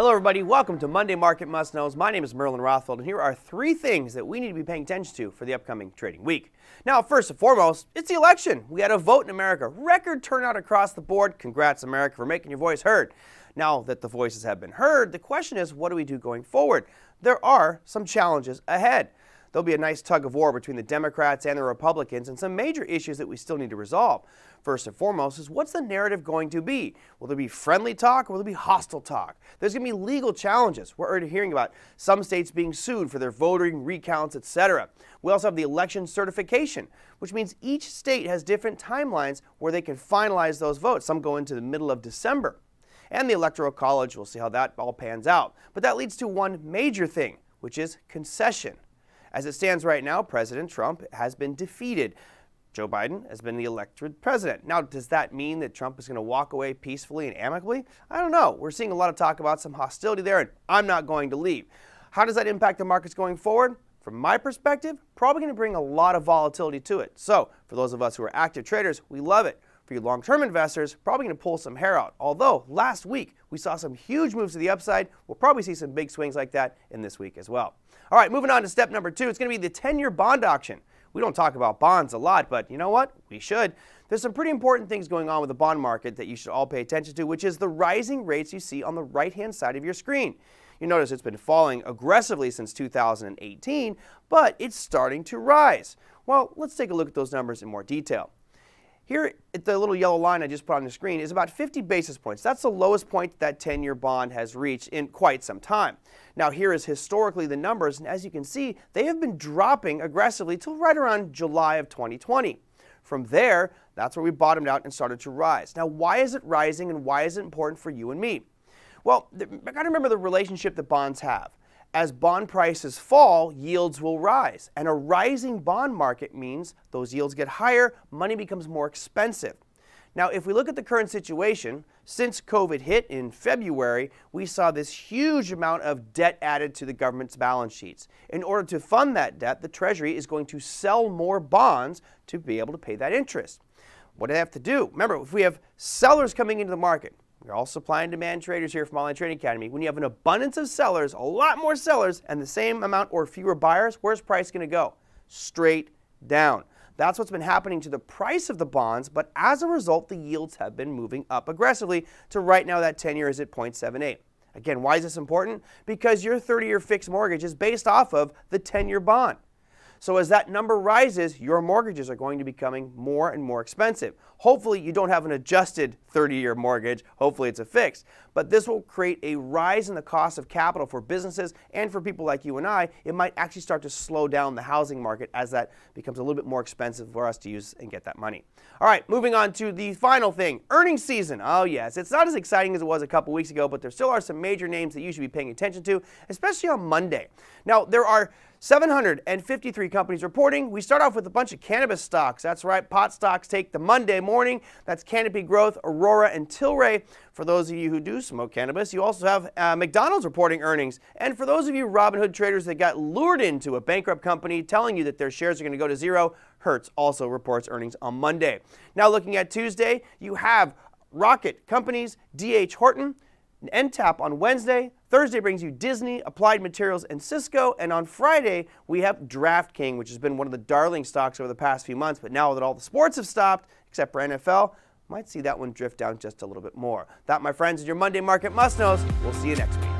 Hello everybody, welcome to Monday Market Must Knows. My name is Merlin Rothfeld, and here are 3 things that we need to be paying attention to for the upcoming trading week. Now, first and foremost, it's the election. We had a vote in America. Record turnout across the board. Congrats, America, for making your voice heard. Now that the voices have been heard, the question is, what do we do going forward? There are some challenges ahead. There'll be a nice tug of war between the Democrats and the Republicans and some major issues that we still need to resolve. First and foremost is, what's the narrative going to be? Will there be friendly talk or will there be hostile talk? There's going to be legal challenges. We're already hearing about some states being sued for their voting recounts, etc. We also have the election certification, which means each state has different timelines where they can finalize those votes. Some go into the middle of December. And the Electoral College, we'll see how that all pans out. But that leads to one major thing, which is concession. As it stands right now, President Trump has been defeated. Joe Biden has been the elected president. Now, does that mean that Trump is going to walk away peacefully and amicably? I don't know. We're seeing a lot of talk about some hostility there, and I'm not going to leave. How does that impact the markets going forward? From my perspective, probably going to bring a lot of volatility to it. So, for those of us who are active traders, we love it. For you long-term investors, probably going to pull some hair out. Although, last week, we saw some huge moves to the upside. We'll probably see some big swings like that in this week as well. All right, moving on to step number 2. It's going to be the 10-year bond auction. We don't talk about bonds a lot, but you know what? We should. There's some pretty important things going on with the bond market that you should all pay attention to, which is the rising rates you see on the right-hand side of your screen. You notice it's been falling aggressively since 2018, but it's starting to rise. Well, let's take a look at those numbers in more detail. Here, the little yellow line I just put on the screen is about 50 basis points. That's the lowest point that 10-year bond has reached in quite some time. Now, here is historically the numbers, and as you can see, they have been dropping aggressively till right around July of 2020. From there, that's where we bottomed out and started to rise. Now, why is it rising, and why is it important for you and me? Well, I got to remember the relationship that bonds have. As bond prices fall, yields will rise. And a rising bond market means those yields get higher, money becomes more expensive. Now, if we look at the current situation, since COVID hit in February, we saw this huge amount of debt added to the government's balance sheets. In order to fund that debt, the Treasury is going to sell more bonds to be able to pay that interest. What do they have to do? Remember, if we have sellers coming into the market, we're all supply and demand traders here from Online Trading Academy. When you have an abundance of sellers, a lot more sellers, and the same amount or fewer buyers, where's price going to go? Straight down. That's what's been happening to the price of the bonds, but as a result, the yields have been moving up aggressively to right now that 10-year is at 0.78. Again, why is this important? Because your 30-year fixed mortgage is based off of the 10-year bond. So as that number rises, your mortgages are going to be becoming more and more expensive. Hopefully you don't have an adjusted 30-year mortgage. Hopefully it's a fixed. But this will create a rise in the cost of capital for businesses and for people like you and I. It might actually start to slow down the housing market as that becomes a little bit more expensive for us to use and get that money. All right, moving on to the final thing, earnings season. Oh yes, it's not as exciting as it was a couple weeks ago, but there still are some major names that you should be paying attention to, especially on Monday. Now, there are 753 companies reporting. We start off with a bunch of cannabis stocks. That's right, pot stocks take the Monday morning. That's Canopy Growth, Aurora, and Tilray. For those of you who do smoke cannabis, you also have McDonald's reporting earnings. And for those of you Robinhood traders that got lured into a bankrupt company telling you that their shares are going to go to zero, Hertz also reports earnings on Monday. Now looking at Tuesday, you have Rocket Companies, D.H. Horton, NTAP on Wednesday. Thursday brings you Disney, Applied Materials, and Cisco. And on Friday, we have DraftKings, which has been one of the darling stocks over the past few months. But now that all the sports have stopped, except for NFL, might see that one drift down just a little bit more. That, my friends, is your Monday Market Must Knows. We'll see you next week.